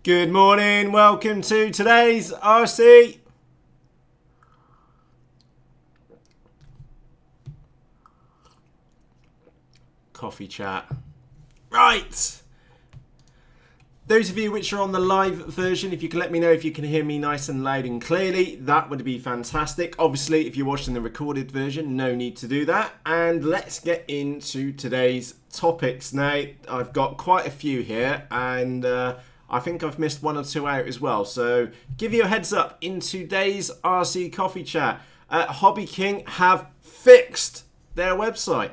Good morning, welcome to today's RC Coffee Chat. Right, those of you which are on the live version, if you can let me know if you can hear me nice and loud and clearly, that would be fantastic. Obviously, if you're watching the recorded version, no need to do that. And let's get into today's topics. Now, I've got quite a few here, and I think I've missed one or two out as well. So give you a heads up in today's RC Coffee Chat. HobbyKing have fixed their website.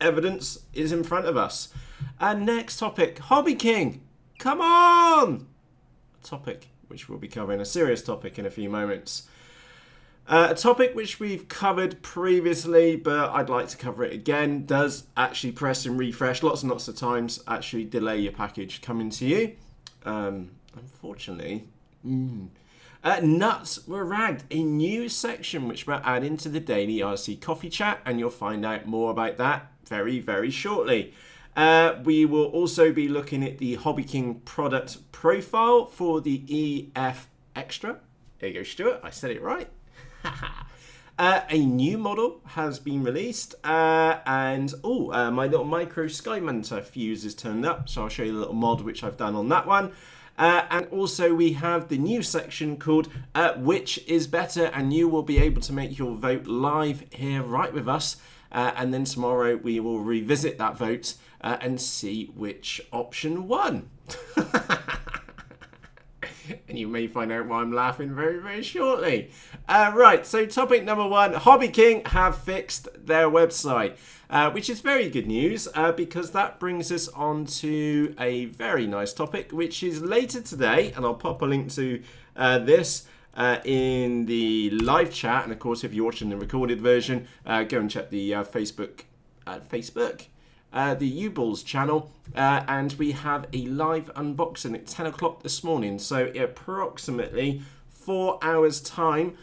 Evidence is in front of us. Next topic, HobbyKing, come on! A topic which we'll be covering, a serious topic in a few moments. A topic which we've covered previously, but I'd like to cover it again, does actually press and refresh lots and lots of times, actually delay your package coming to you. Unfortunately, nuts were ragged, a new section which we're adding to the daily RC Coffee Chat, and you'll find out more about that very, very shortly. We will also be looking at the HobbyKing product profile for the EFXtra. There you go, Stuart, I said it right. A new model has been released, and my little micro Skyhunter Fuse is turned up, so I'll show you a little mod which I've done on that one. And also we have the new section called Which is Better, and you will be able to make your vote live here right with us, and then tomorrow we will revisit that vote and see which option won. And you may find out why I'm laughing very, very shortly. Right, so topic number one, HobbyKing have fixed their website, which is very good news because that brings us on to a very nice topic, which is later today, and I'll pop a link to this in the live chat. And of course, if you're watching the recorded version, go and check the Facebook, the U-Balls channel, and we have a live unboxing at 10 o'clock this morning. So approximately 4 hours time,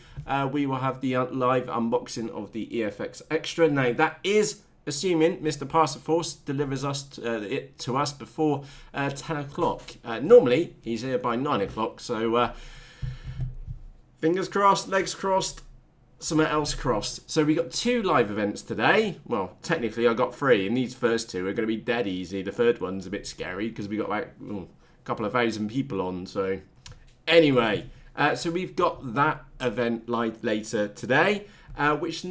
we will have the live unboxing of the EFXtra. Now that is assuming Mr. Parserforce delivers it to us before 10 o'clock. Normally he's here by 9 o'clock, so fingers crossed, legs crossed, something else crossed. So we got 2 live events today. Well, technically I got 3, and these first 2 are going to be dead easy. The third one's a bit scary because we got like a couple of thousand people on. So anyway, so we've got that event live later today, which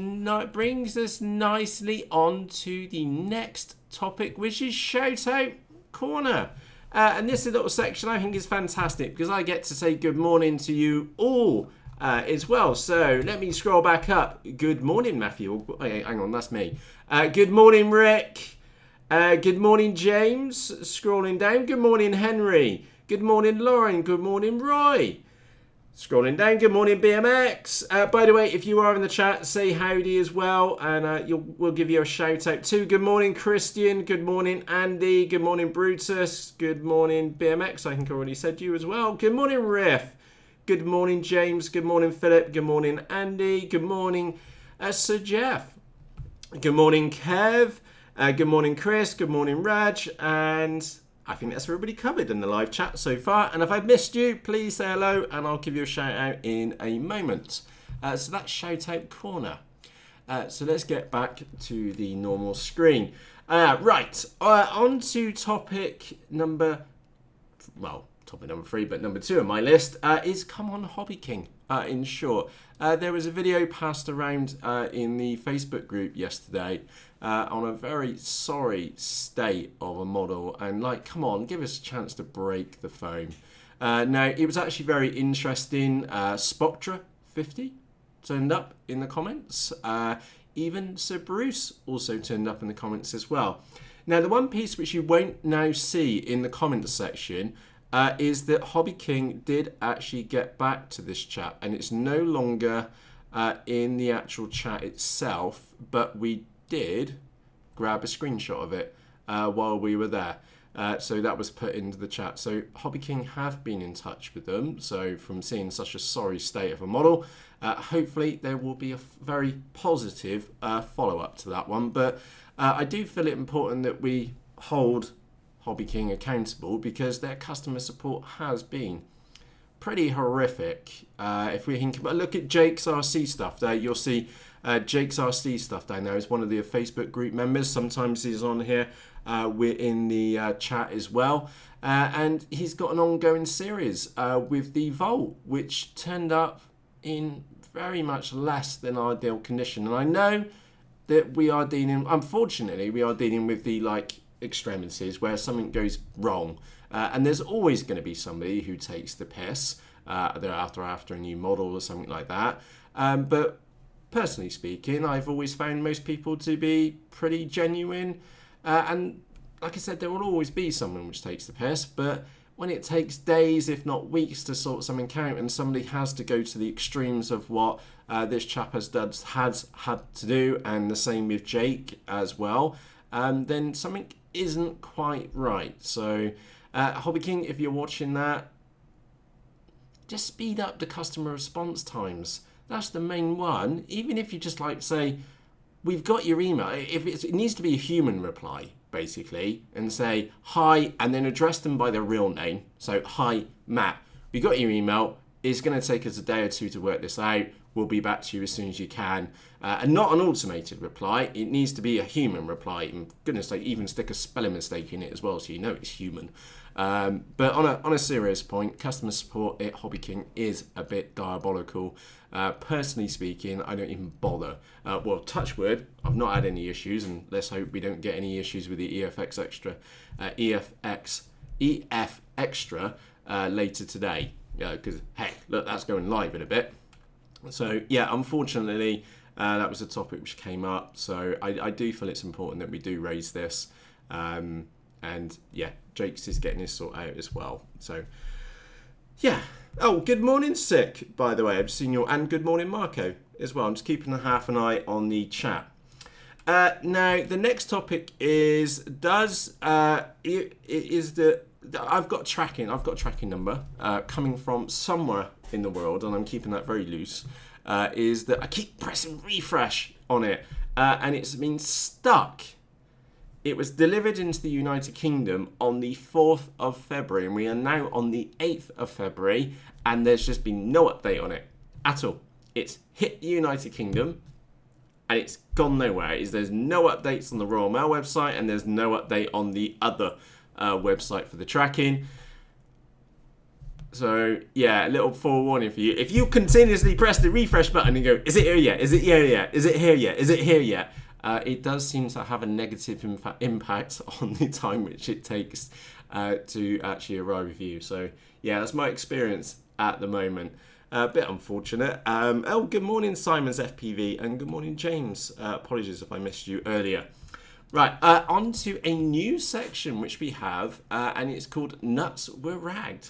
brings us nicely on to the next topic, which is Shout Out Corner. And this little section I think is fantastic because I get to say good morning to you all as well. So let me scroll back up. Good morning, Matthew. Oh, hang on, that's me. Good morning, Rick. Good morning, James. Scrolling down. Good morning, Henry. Good morning, Lauren. Good morning, Roy. Scrolling down. Good morning, BMX. By the way, if you are in the chat, say howdy as well, and we'll give you a shout out too. Good morning, Christian. Good morning, Andy. Good morning, Brutus. Good morning, BMX. I think I already said you as well. Good morning, Riff. Good morning, James. Good morning, Philip. Good morning, Andy. Good morning, Sir Jeff. Good morning, Kev. Good morning, Chris. Good morning, Raj. And I think that's everybody covered in the live chat so far. And if I've missed you, please say hello and I'll give you a shout out in a moment. So that's Shout Out Corner. So let's get back to the normal screen. Right, on to topic number 3, but number 2 on my list is Come On HobbyKing, in short. There was a video passed around in the Facebook group yesterday on a very sorry state of a model, and come on, give us a chance to break the foam. Now, it was actually very interesting. Spectra 50 turned up in the comments. Even Sir Bruce also turned up in the comments as well. Now, the one piece which you won't now see in the comments section is that HobbyKing did actually get back to this chat, and it's no longer in the actual chat itself, but we did grab a screenshot of it while we were there. So that was put into the chat. So HobbyKing have been in touch with them. So from seeing such a sorry state of a model, hopefully there will be a very positive follow-up to that one. But I do feel it important that we hold HobbyKing accountable, because their customer support has been pretty horrific. If we think about, look at Jake's RC stuff there, you'll see Jake's RC stuff down there is one of the Facebook group members. Sometimes he's on here. We're in the chat as well. And he's got an ongoing series with the Volt, which turned up in very much less than ideal condition. And I know that we are dealing, unfortunately, we are dealing with the extremities where something goes wrong. And there's always going to be somebody who takes the piss. They're after a new model or something like that. But personally speaking, I've always found most people to be pretty genuine. And like I said, there will always be someone which takes the piss. But when it takes days, if not weeks, to sort something out, and somebody has to go to the extremes of what this chap has had to do, and the same with Jake as well, then something isn't quite right. So HobbyKing, if you're watching that, just speed up the customer response times. That's the main one. Even if you just say, we've got your email. If it needs to be a human reply, basically, and say hi, and then address them by their real name. So, hi, Matt, we got your email. It's going to take us a day or two to work this out. We'll be back to you as soon as you can. And not an automated reply. It needs to be a human reply. And goodness sake, even stick a spelling mistake in it as well, so you know it's human. But on a serious point, customer support at HobbyKing is a bit diabolical. Personally speaking, I don't even bother. Well, touch wood, I've not had any issues, and let's hope we don't get any issues with the EFXtra later today. Because, heck, look, that's going live in a bit. So, yeah, unfortunately, that was a topic which came up. So I do feel it's important that we do raise this. And, yeah, Jake's is getting his sort out as well. So, yeah. Oh, good morning, Sick, by the way. I've seen your... And good morning, Marco, as well. I'm just keeping half an eye on the chat. Now, the next topic is... I've got tracking number coming from somewhere in the world, and I'm keeping that very loose, is that I keep pressing refresh on it, and it's been stuck. It was delivered into the United Kingdom on the 4th of February, and we are now on the 8th of February, and there's just been no update on it at all. It's hit the United Kingdom, and it's gone nowhere. There's no updates on the Royal Mail website, and there's no update on the other website for the tracking. So, yeah, a little forewarning for you. If you continuously press the refresh button and go, is it here yet? Is it here yet? Is it here yet? Is it here yet? It does seem to have a negative impact on the time which it takes to actually arrive with you. So, yeah, that's my experience at the moment. A bit unfortunate. Good morning, Simon's FPV, and good morning, James. Apologies if I missed you earlier. Right, on to a new section which we have, and it's called Nuts Were Ragged.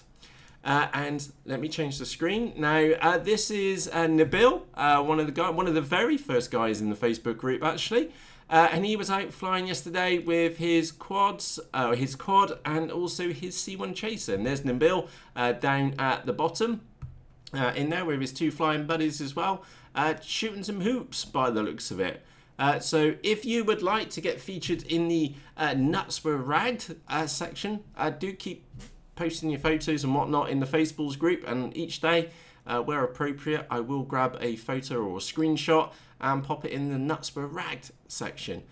And let me change the screen. Now, this is Nabeel, one of the very first guys in the Facebook group, actually. And he was out flying yesterday with his quad, and also his C1 Chaser. And there's Nabeel down at the bottom, in there with his two flying buddies as well, shooting some hoops by the looks of it. So if you would like to get featured in the Nuts Were Ragged section, do keep posting your photos and whatnot in the Facebook's group, and each day, where appropriate, I will grab a photo or a screenshot and pop it in the Nuts Were Ragged section.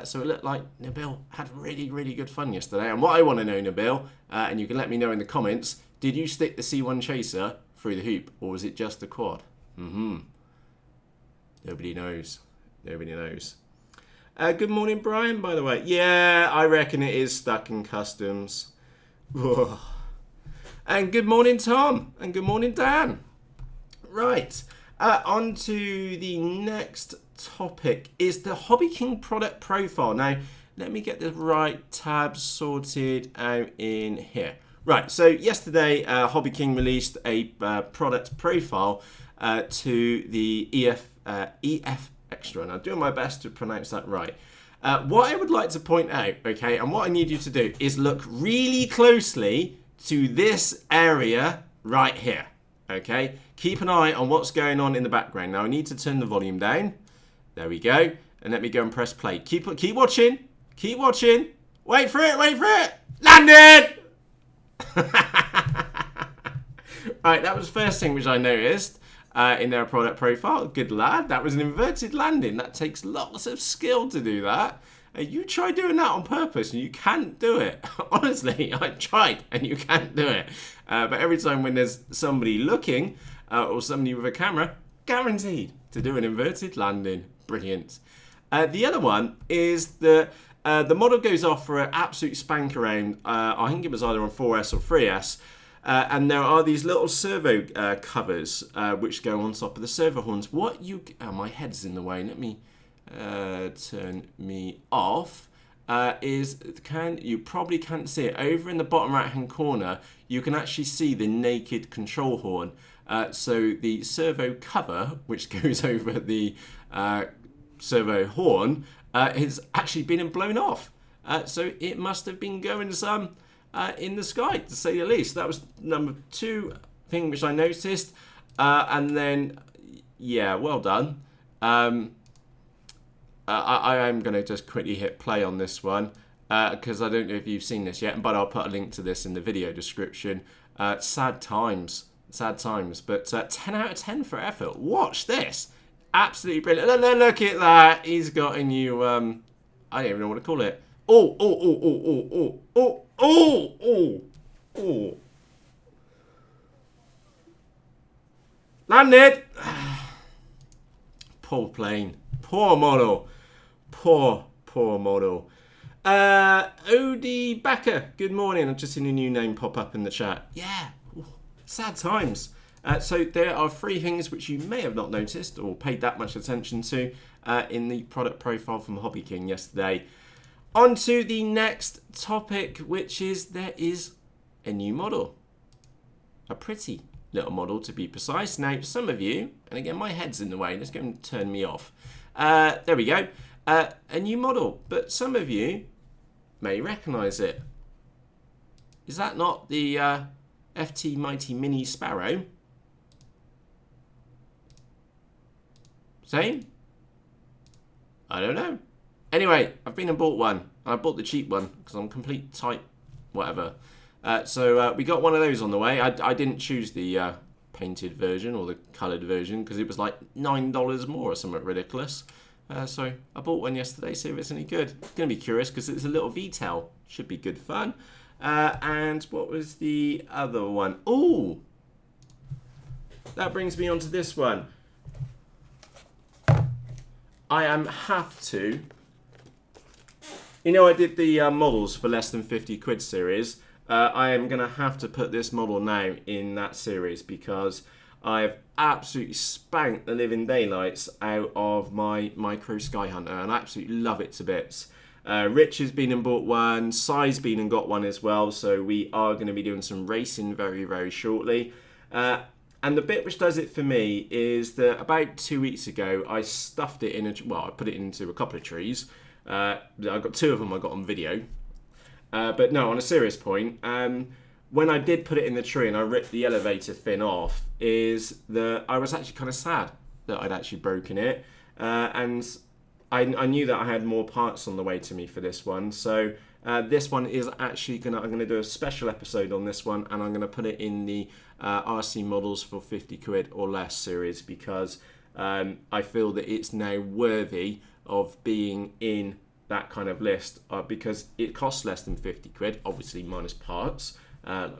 So it looked like Nabeel had really, really good fun yesterday. And what I want to know, Nabeel, and you can let me know in the comments, did you stick the C1 Chaser through the hoop, or was it just the quad? Nobody knows. Nobody knows. Good morning, Brian, by the way. Yeah, I reckon it is stuck in customs. And good morning, Tom. And good morning, Dan. Right. On to the next topic is the HobbyKing product profile. Now, let me get the right tabs sorted out in here. Right. So yesterday, HobbyKing released a product profile to the EFXtra, and I'm doing my best to pronounce that right. What I would like to point out, okay, and what I need you to do is look really closely to this area right here, okay? Keep an eye on what's going on in the background. Now, I need to turn the volume down. There we go. And let me go and press play. Keep watching. Keep watching. Wait for it. Wait for it. Landed! Right, that was the first thing which I noticed in their product profile. Good lad. That was an inverted landing. That takes lots of skill to do that. You try doing that on purpose and you can't do it. Honestly, I tried and you can't do it. But every time when there's somebody looking or somebody with a camera, guaranteed to do an inverted landing. Brilliant. The other one is that the model goes off for an absolute spank around. I think it was either on 4S or 3S. And there are these little servo covers which go on top of the servo horns. What you... Oh, my head's in the way. Let me turn me off. You probably can't see it. Over in the bottom right-hand corner, you can actually see the naked control horn. So the servo cover, which goes over the servo horn, has actually been blown off. So it must have been going some... in the sky, to say the least. That was number 2 thing which I noticed. And then, yeah, well done. I am going to just quickly hit play on this one because I don't know if you've seen this yet, but I'll put a link to this in the video description. Sad times. But 10 out of 10 for effort. Watch this. Absolutely brilliant. Look at that. He's got a new, I don't even know what to call it. Oh. Landed. Poor plane. Poor model. Poor model. OD Backer. Good morning. I've just seen a new name pop up in the chat. Yeah. Ooh, sad times. So there are 3 things which you may have not noticed or paid that much attention to in the product profile from HobbyKing yesterday. On to the next topic, which is there is a new model. A pretty little model, to be precise. Now, some of you, and again, my head's in the way. Let's go and turn me off. There we go. A new model, but some of you may recognise it. Is that not the FT Mighty Mini Sparrow? Same? I don't know. Anyway, I've been and bought one. I bought the cheap one because I'm complete type whatever. So we got one of those on the way. I didn't choose the painted version or the coloured version because it was like $9 more or something ridiculous. So I bought one yesterday, see if it's any good. I'm going to be curious because it's a little V-tail. Should be good fun. And what was the other one? Oh, that brings me on to this one. I have to... You know, I did the models for less than 50 quid series. I am going to have to put this model now in that series because I've absolutely spanked the living daylights out of my micro Skyhunter and I absolutely love it to bits. Rich has been and bought one, Sai's been and got one as well, so we are going to be doing some racing very, very shortly. And the bit which does it for me is that about 2 weeks ago, I stuffed it in I put it into a couple of trees. I got 2 of them I got on video. But no, on a serious point, when I did put it in the tree and I ripped the elevator fin off, is that I was actually kind of sad that I'd actually broken it. And I knew that I had more parts on the way to me for this one. So this one is actually I'm going to do a special episode on this one, and I'm going to put it in the RC models for 50 quid or less series because I feel that it's now worthy of being in that kind of list because it costs less than 50 quid, obviously minus parts,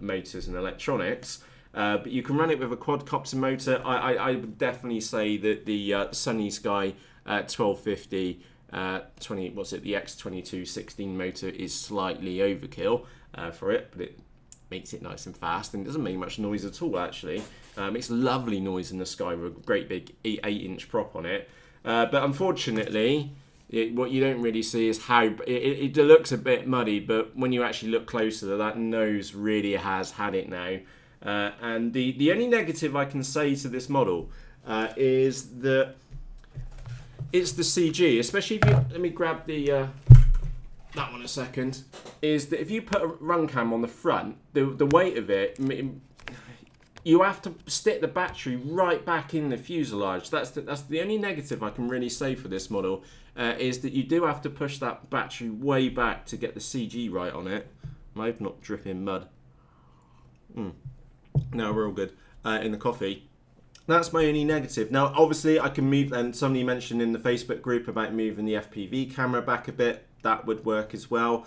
motors and electronics. But you can run it with a quadcopter motor. I would definitely say that the Sunny Sky 1250 the X2216 motor is slightly overkill for it, but it makes it nice and fast and doesn't make much noise at all actually. It makes lovely noise in the sky with a great big 8-inch prop on it. But unfortunately, what you don't really see is how it looks a bit muddy, but when you actually look closer, that nose really has had it now. And the only negative I can say to this model is that it's the CG, especially if you... Let me grab the that one a second. Is that if you put a run cam on the front, the weight of it... You have to stick the battery right back in the fuselage. That's the only negative I can really say for this model, is that you do have to push that battery way back to get the CG right on it. I hope not dripping mud. No, we're all good in the coffee. That's my only negative. Now, obviously, I can move, and somebody mentioned in the Facebook group about moving the FPV camera back a bit. That would work as well.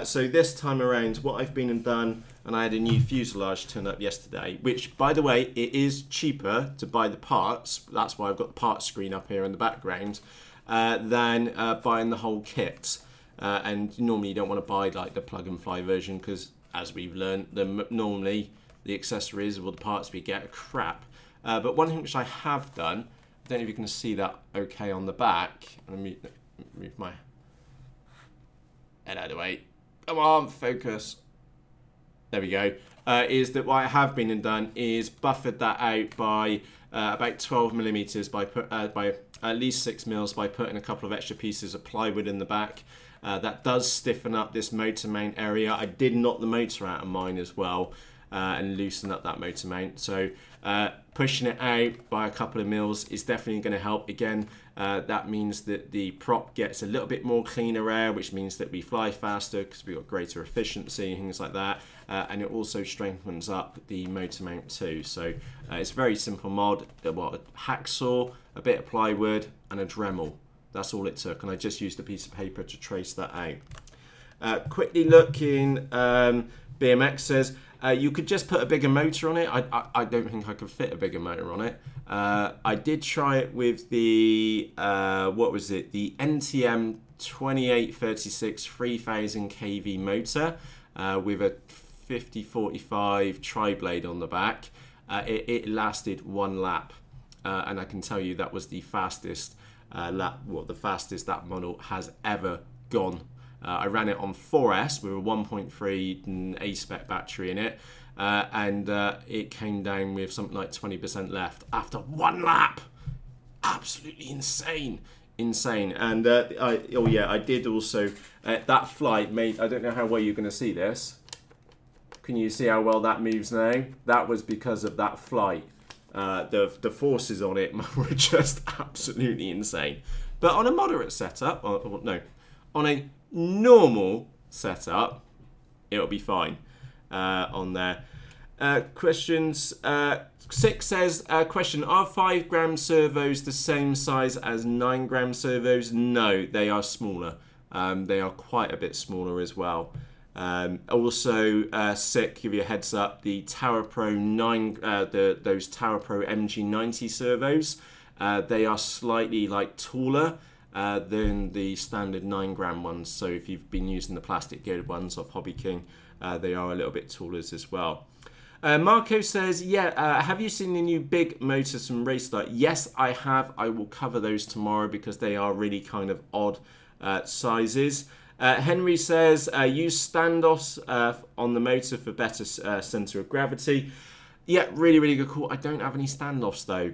So this time around, what I've been and done, and I had a new fuselage turn up yesterday, which, by the way, it is cheaper to buy the parts. That's why I've got the parts screen up here in the background, than buying the whole kit. And normally you don't want to buy like the plug and fly version because, as we've learned, normally the accessories or the parts we get are crap. But one thing which I have done, I don't know if you can see that okay on the back. Let me move my head out of the way. Come on, focus. There we go. Is that what I have been and done is buffered that out by about 12 millimeters by at least 6 mils by putting a couple of extra pieces of plywood in the back. That does stiffen up this motor mount area. I did knock the motor out of mine as well and loosen up that motor mount. So pushing it out by a couple of mils is definitely going to help. Again, that means that the prop gets a little bit more cleaner air, which means that we fly faster because we've got greater efficiency and things like that. And it also strengthens up the motor mount too. So it's a very simple mod. A hacksaw, a bit of plywood and a Dremel. That's all it took, and I just used a piece of paper to trace that out. Quickly looking, BMX says, you could just put a bigger motor on it. I don't think I could fit a bigger motor on it. I did try it with the, the NTM 2836 3000 kV motor with a 5045 tri-blade on the back. It lasted one lap, and I can tell you that was the fastest the fastest that model has ever gone. I ran it on 4S with a 1.3 A-spec battery in it, and it came down with something like 20% left after one lap. Absolutely insane. And I did also that flight made. I don't know how well you're going to see this. Can you see how well that moves now? That was because of that flight. The forces on it were just absolutely insane. But on a moderate setup, on a normal setup, it'll be fine on there. Questions. 6 says, question, are 5 gram servos the same size as 9 gram servos? No, they are smaller. They are quite a bit smaller as well. Also, sick, give you a heads up, the Tower Pro 9, those Tower Pro MG90 servos, they are slightly taller than the standard 9 gram ones. So if you've been using the plastic geared ones off HobbyKing, they are a little bit taller as well. Marco says, have you seen the new big motors from Raystar? Yes, I have. I will cover those tomorrow because they are really kind of odd sizes. Henry says, use standoffs on the motor for better center of gravity. Yeah, really, really good call. I don't have any standoffs though.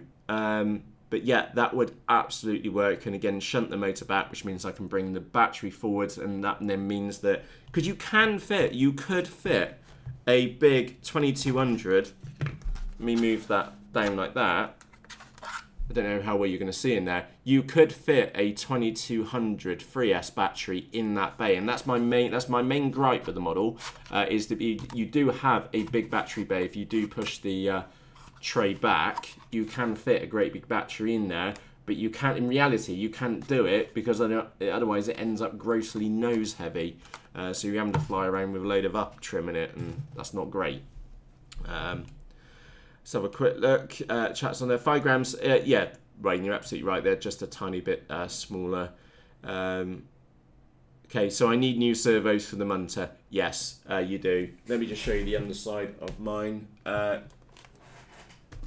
But yeah, that would absolutely work. And again, shunt the motor back, which means I can bring the battery forward. And that then means that, because you could fit a big 2200. Let me move that down like that. I don't know how well you're going to see in there. You could fit a 2200 3S battery in that bay, and that's my main gripe with the model, is that you do have a big battery bay. If you do push the tray back, you can fit a great big battery in there, but you can't. In reality, you can't do it because otherwise it ends up grossly nose heavy. So you're having to fly around with a load of up trim in it, and that's not great. Let's have a quick look. Chat's on there. 5 grams. Yeah, Wayne, you're absolutely right. They're just a tiny bit smaller. Okay, so I need new servos for the Munter. Yes, you do. Let me just show you the underside of mine.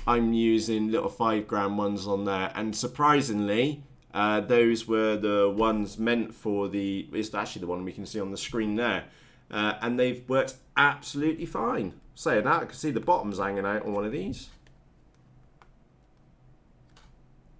I'm using little 5 gram ones on there, and surprisingly, those were the ones meant for the. It's actually the one we can see on the screen there, and they've worked absolutely fine. Saying that, I can see the bottoms hanging out on one of these.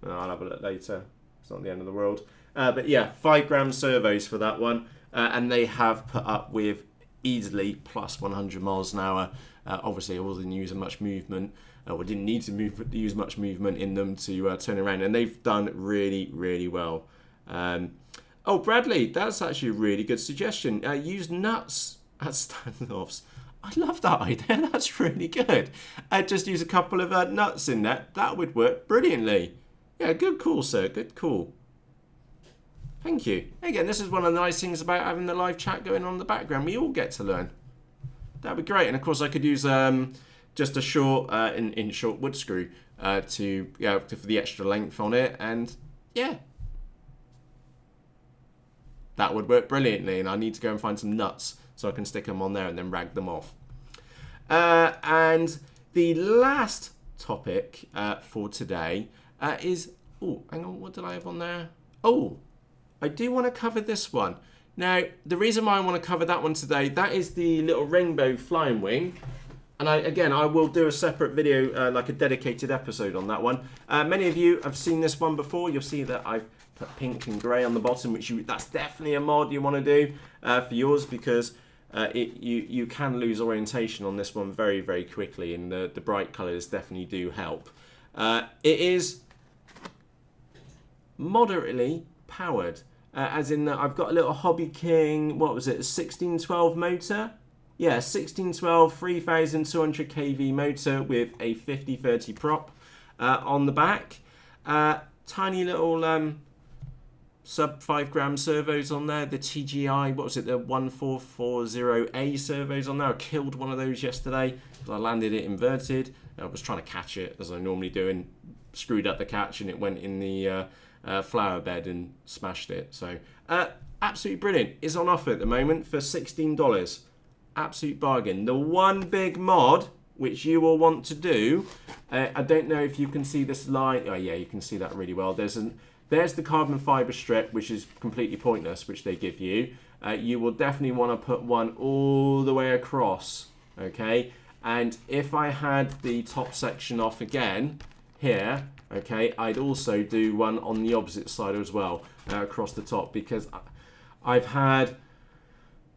I'll have a look later. It's not the end of the world. But yeah, 5 gram servos for that one. And they have put up with easily plus 100 miles an hour. Obviously, I wasn't using much movement. Or didn't need to use much movement in them to turn around. And they've done really, really well. Oh, Bradley, that's actually a really good suggestion. Use nuts as standoffs. I love that idea. That's really good. Just use a couple of nuts in there. That would work brilliantly. Yeah, good call, sir. Good call. Thank you. Again, this is one of the nice things about having the live chat going on in the background. We all get to learn. That'd be great. And of course, I could use just a short, short wood screw for the extra length on it. And yeah, that would work brilliantly. And I need to go and find some nuts so I can stick them on there and then rag them off. And the last topic for today is, oh, hang on, what did I have on there? Oh, I do want to cover this one. Now, the reason why I want to cover that one today, that is the little rainbow flying wing. And I will do a separate video, like a dedicated episode on that one. Many of you have seen this one before. You'll see that I've put pink and grey on the bottom, that's definitely a mod you want to do for yours, because you can lose orientation on this one very, very quickly, and the bright colours definitely do help. It is moderately powered, as in that I've got a little HobbyKing, what was it, a 1612 motor? Yeah, 1612 3200 kV motor with a 50/30 prop on the back. Tiny little sub 5 gram servos on there. The TGI, what was it, the 1440A servos on there. I killed one of those yesterday because I landed it inverted. I was trying to catch it as I normally do and screwed up the catch, and it went in the flower bed and smashed it. So absolutely brilliant. It's on offer at the moment for $16. Absolute bargain. The one big mod which you will want to do, I don't know if you can see this line. Oh yeah, you can see that really well. There's the carbon fiber strip, which is completely pointless, which they give you. You will definitely want to put one all the way across, okay? And if I had the top section off again here, okay, I'd also do one on the opposite side as well, across the top, because I've had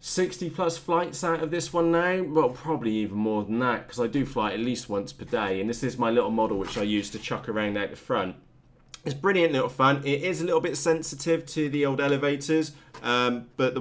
60 plus flights out of this one now. Well, probably even more than that, because I do fly at least once per day, and this is my little model which I use to chuck around out the front. It's brilliant little fun. It is a little bit sensitive to the old elevators, but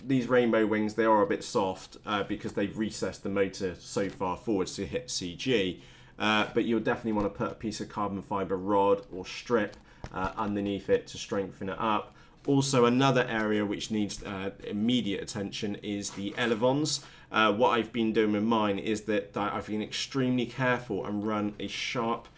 these rainbow wings, they are a bit soft because they've recessed the motor so far forwards to hit CG. But you'll definitely want to put a piece of carbon fiber rod or strip underneath it to strengthen it up. Also, another area which needs immediate attention is the elevons. What I've been doing with mine is that I've been extremely careful and run a sharp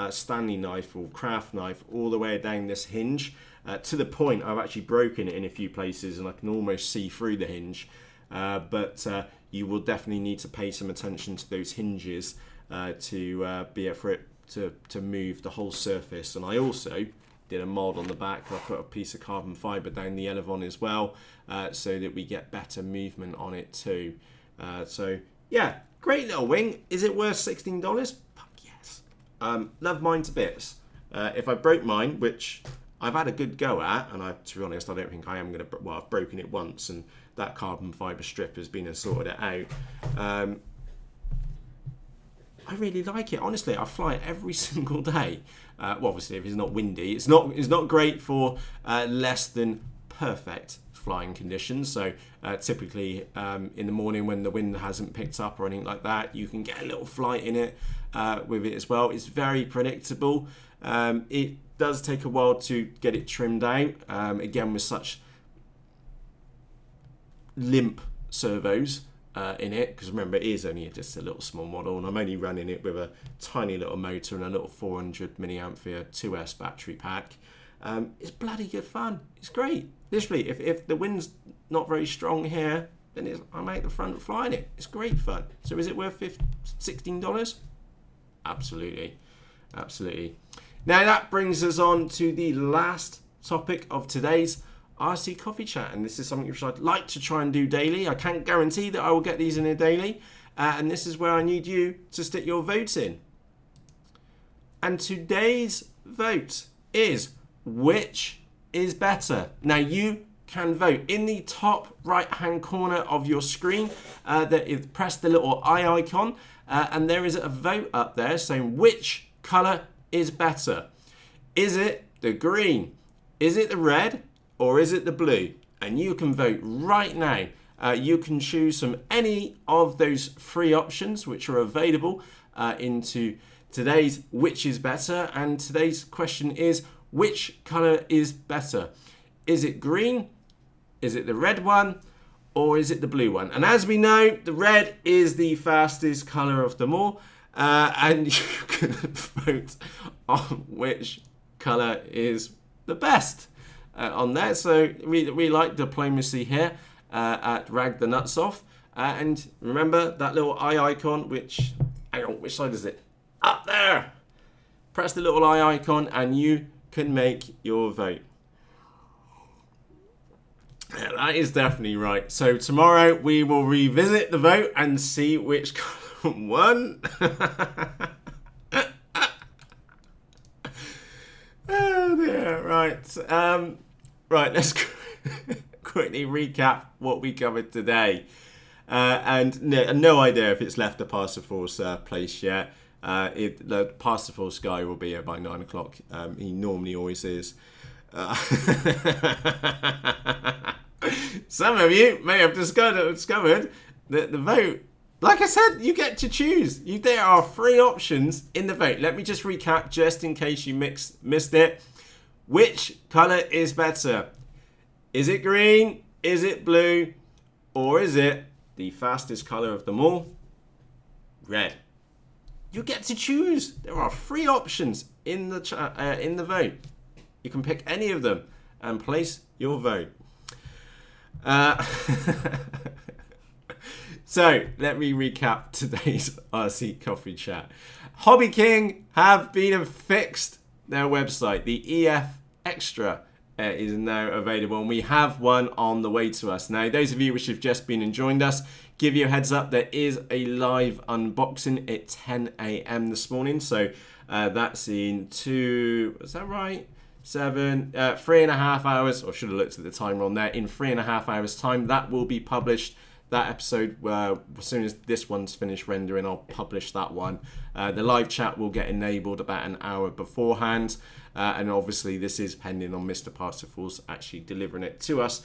Stanley knife or craft knife all the way down this hinge, to the point I've actually broken it in a few places and I can almost see through the hinge. But you will definitely need to pay some attention to those hinges to be able for it to move the whole surface. And I also did a mod on the back. I put a piece of carbon fiber down the elevon as well, so that we get better movement on it too. So yeah, great little wing. Is it worth $16? Fuck yes. Love mine to bits. If I broke mine, which I've had a good go at, and to be honest, I don't think I am going to. Well, I've broken it once, and that carbon fiber strip has been and sorted it out. I really like it. Honestly, I fly it every single day. Well, obviously, if it's not windy, it's not great for less than perfect flying conditions. So typically in the morning when the wind hasn't picked up or anything like that, you can get a little flight in it with it as well. It's very predictable. It does take a while to get it trimmed out. Again, with such limp servos in it, because remember, it is only just a little small model, and I'm only running it with a tiny little motor and a little 400 milliampere 2S battery pack. It's bloody good fun. It's great. Literally, if the wind's not very strong here, then I'm out the front flying it. It's great fun. So is it worth $16? Absolutely. Absolutely. Now that brings us on to the last topic of today's RC Coffee Chat, and this is something which I'd like to try and do daily. I can't guarantee that I will get these in a daily, and this is where I need you to stick your vote in. And today's vote is, which is better? Now you can vote in the top right hand corner of your screen. Press the little eye icon, and there is a vote up there saying which colour is better. Is it the green? Is it the red? Or is it the blue? And you can vote right now You can choose from any of those 3 options which are available into today's which is better. And today's question is, which color is better? Is it green? Is it the red one? Or is it the blue one? And as we know, the red is the fastest color of them all. And you can vote on which color is the best on there. So we like diplomacy here at Rag the Nuts Off. And remember that little eye icon, which, hang on, which side is it? Up there. Press the little eye icon and you can make your vote. Yeah, that is definitely right. So tomorrow we will revisit the vote and see which color won. Oh dear, right. Right, let's quickly recap what we covered today. And no idea if it's left the Parcel-Force place yet. The Parcel-Force guy will be here by 9 o'clock. He normally always is. Some of you may have discovered that the vote, like I said, you get to choose. There are 3 options in the vote. Let me just recap just in case you missed it. Which color is better? Is it green? Is it blue? Or is it the fastest color of them all? Red. You get to choose. There are 3 options in the vote. You can pick any of them and place your vote. So let me recap today's RC Coffee Chat. HobbyKing have been fixed their website. The EFXtra is now available, and we have one on the way to us. Now, those of you which have just been and joined us, give you a heads up, there is a live unboxing at 10 a.m. this morning. So that's in 2, is that right? 3.5 hours, or should have looked at the timer on there. In 3.5 hours time, that will be published. That episode, as soon as this one's finished rendering, I'll publish that one. The live chat will get enabled about an hour beforehand. And obviously this is pending on Mr. Parcel-Force actually delivering it to us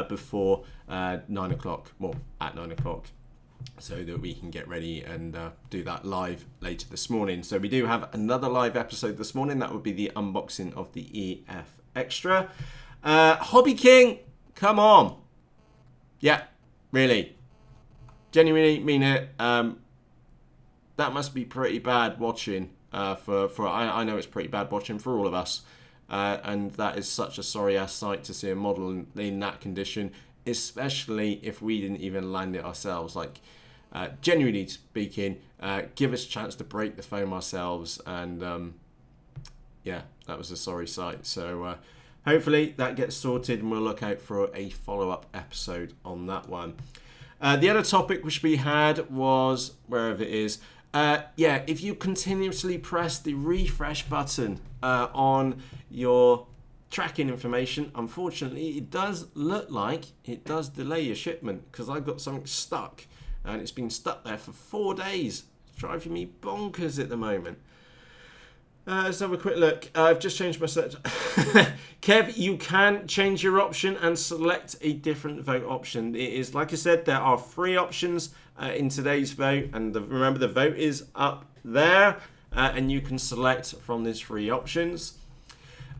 before 9 o'clock, well, at 9 o'clock, so that we can get ready and do that live later this morning. So we do have another live episode this morning. That would be the unboxing of the EFXtra. HobbyKing, come on. Yeah, really. Genuinely mean it. That must be pretty bad watching. I know it's pretty bad watching for all of us. And that is such a sorry ass sight to see a model in that condition, especially if we didn't even land it ourselves. Like, genuinely speaking, give us a chance to break the foam ourselves. And yeah, that was a sorry sight. So hopefully that gets sorted, and we'll look out for a follow-up episode on that one. The other topic which we had was, wherever it is, if you continuously press the refresh button on your tracking information, unfortunately, it does look like it does delay your shipment, because I got something stuck, and it's been stuck there for 4 days. It's driving me bonkers at the moment. Let's have a quick look. I've just changed my set. Kev, you can change your option and select a different vote option. It is, like I said, there are 3 options in today's vote, and remember the vote is up there, and you can select from these 3 options.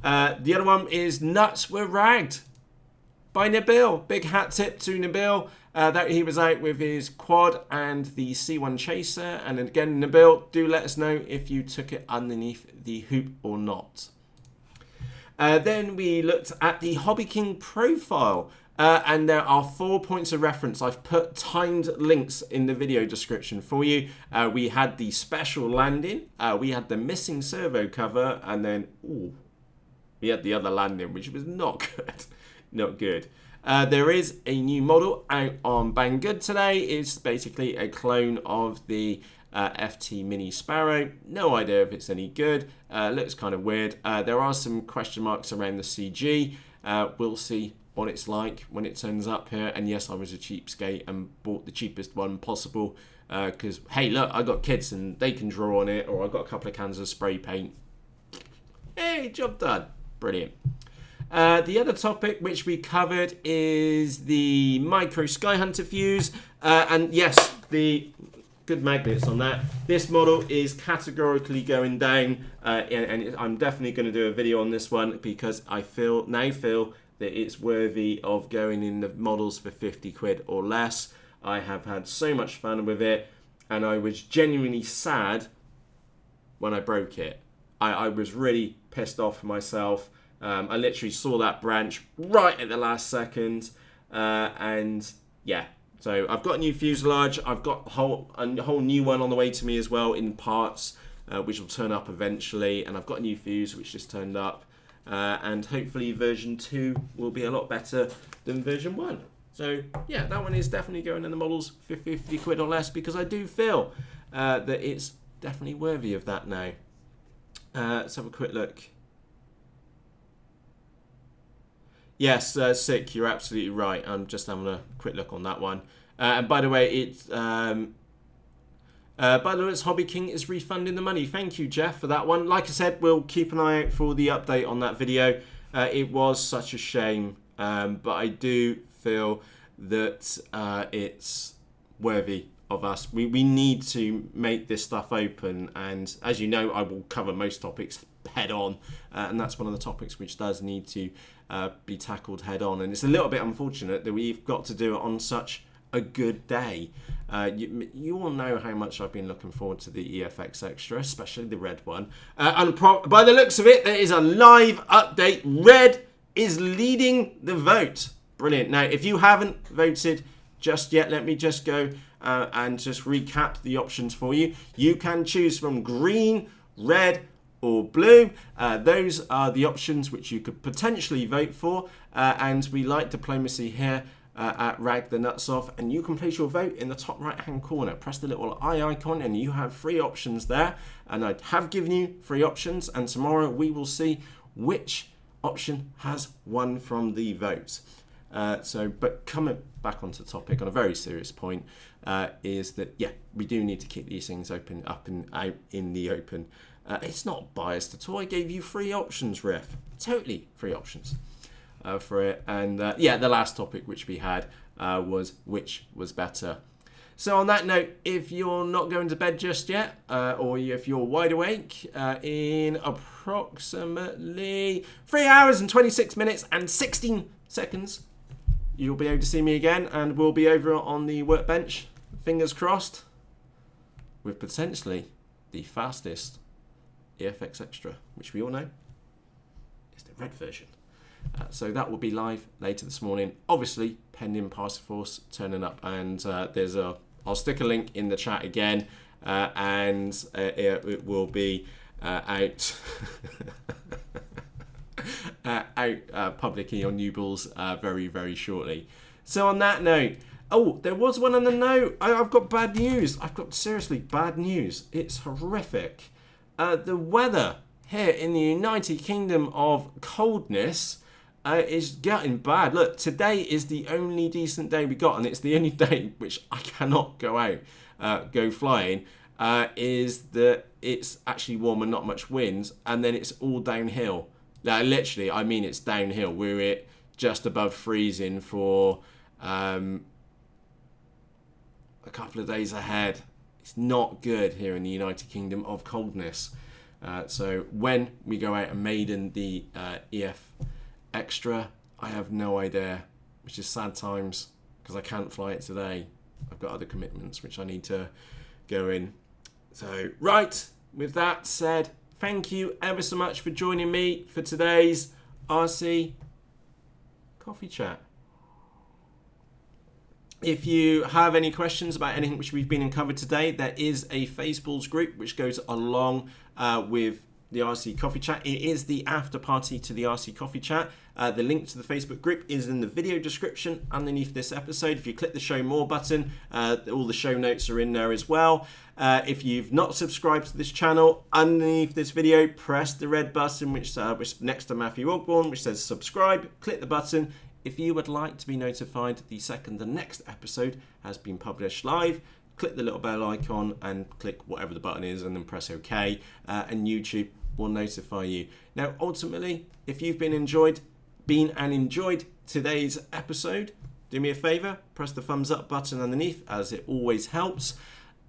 The other one is Nuts Were Ragged by Nabeel. Big hat tip to Nabeel. That he was out with his quad and the C1 Chaser. And again, Nabeel, do let us know if you took it underneath the hoop or not. Then we looked at the HobbyKing profile. And there are 4 points of reference. I've put timed links in the video description for you. We had the special landing. We had the missing servo cover. And then, we had the other landing, which was not good. Not good. There is a new model out on Banggood today. It's basically a clone of the FT Mini Sparrow. No idea if it's any good. Looks kind of weird. There are some question marks around the CG. We'll see what it's like when it turns up here. And yes, I was a cheapskate and bought the cheapest one possible. Because, hey, look, I got kids and they can draw on it. Or I got a couple of cans of spray paint. Hey, job done. Brilliant. The other topic which we covered is the micro Skyhunter Fuse. And yes, the good magnets on that. This model is categorically going down, and I'm definitely going to do a video on this one because I now feel that it's worthy of going in the models for 50 quid or less. I have had so much fun with it, and I was genuinely sad when I broke it. I was really pissed off myself. I literally saw that branch right at the last second, and yeah. So I've got a new fuselage. I've got a whole new one on the way to me as well in parts, which will turn up eventually. And I've got a new fuse which just turned up, and hopefully version 2 will be a lot better than version 1. So yeah, that one is definitely going in the models for 50 quid or less because I do feel that it's definitely worthy of that now. Let's have a quick look. Yes, Sick, you're absolutely right. I'm just having a quick look on that one. And by the way, it's HobbyKing is refunding the money. Thank you, Jeff, for that one. Like I said, we'll keep an eye out for the update on that video. It was such a shame, but I do feel that it's worthy of us. We need to make this stuff open, and as you know, I will cover most topics head on, and that's one of the topics which does need to be tackled head on. And it's a little bit unfortunate that we've got to do it on such a good day. You all know how much I've been looking forward to the EFXtra, especially the red one. And by the looks of it, there is a live update. Red is leading the vote. Brilliant. Now, if you haven't voted just yet, let me just go and just recap the options for you. You can choose from green, red, or blue. Those are the options which you could potentially vote for, and we like diplomacy here at Rag the Nuts Off, and you can place your vote in the top right hand corner. Press the little eye icon and you have 3 options there, and I have given you 3 options, and tomorrow we will see which option has won from the votes. But coming back onto the topic on a very serious point, is that yeah, we do need to keep these things up and out in the open. It's not biased at all. I gave you 3 options, Riff. Totally 3 options for it. And yeah, the last topic which we had was which was better. So on that note, if you're not going to bed just yet, or if you're wide awake, in approximately 3 hours and 26 minutes and 16 seconds, you'll be able to see me again, and we'll be over on the workbench, fingers crossed, with potentially the fastest EFXtra, which we all know is the red version. So that will be live later this morning, obviously pending Parcel turning up, and I'll stick a link in the chat again, and it will be out out publicly on Nabeel's very, very shortly. So on that note, oh, there was one on the note. I've got bad news. I've got seriously bad news. It's horrific. The weather here in the United Kingdom of coldness is getting bad. Look, today is the only decent day we got, and it's the only day which I cannot go out, go flying, is that it's actually warm and not much wind, and then it's all downhill. Literally, I mean it's downhill. We're at just above freezing for a couple of days ahead. It's not good here in the United Kingdom of coldness. So when we go out and maiden the EFXtra, I have no idea, which is sad times because I can't fly it today. I've got other commitments which I need to go in. So, right, with that said, thank you ever so much for joining me for today's RC Coffee Chat. If you have any questions about anything which we've been and covered today, there is a Faceballs group which goes along with the RC Coffee Chat. It is the after party to the RC Coffee Chat. The link to the Facebook group is in the video description underneath this episode. If you click the show more button, all the show notes are in there as well. If you've not subscribed to this channel, underneath this video, press the red button which next to Matthew Ogborn, which says subscribe. Click the button. If you would like to be notified the second the next episode has been published live, click the little bell icon and click whatever the button is and then press OK, and YouTube will notify you. Now, ultimately, if you've been enjoyed, been and enjoyed today's episode, do me a favour, press the thumbs up button underneath, as it always helps.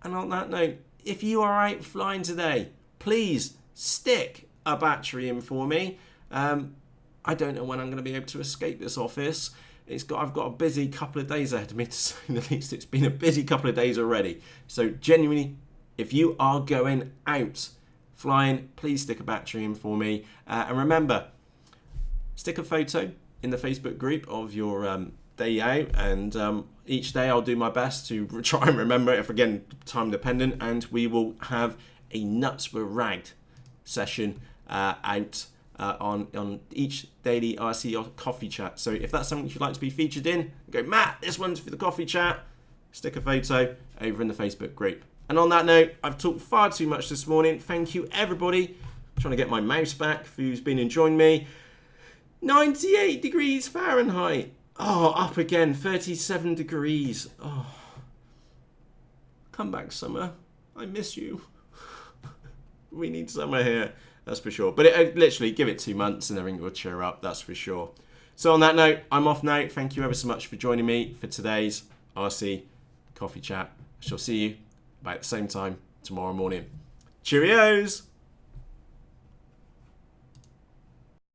And on that note, if you are out flying today, please stick a battery in for me. I don't know when I'm going to be able to escape this office. I've got a busy couple of days ahead of me, to say the least. It's been a busy couple of days already. So genuinely, if you are going out flying, please stick a battery in for me. And remember, stick a photo in the Facebook group of your day out, and each day I'll do my best to try and remember it, if again time dependent, and we will have a nuts were ragged session out on each daily RC coffee chat. So if that's something you'd like to be featured in, go, Matt, this one's for the coffee chat, stick a photo over in the Facebook group. And on that note, I've talked far too much this morning. Thank you everybody. I'm trying to get my mouse back who's been enjoying me. 98 degrees Fahrenheit. Oh, up again, 37 degrees. Oh, come back, summer. I miss you. We need summer here, that's for sure. But literally, give it 2 months and everything will cheer up, that's for sure. So on that note, I'm off now. Thank you ever so much for joining me for today's RC Coffee Chat. I shall see you about the same time tomorrow morning. Cheerios!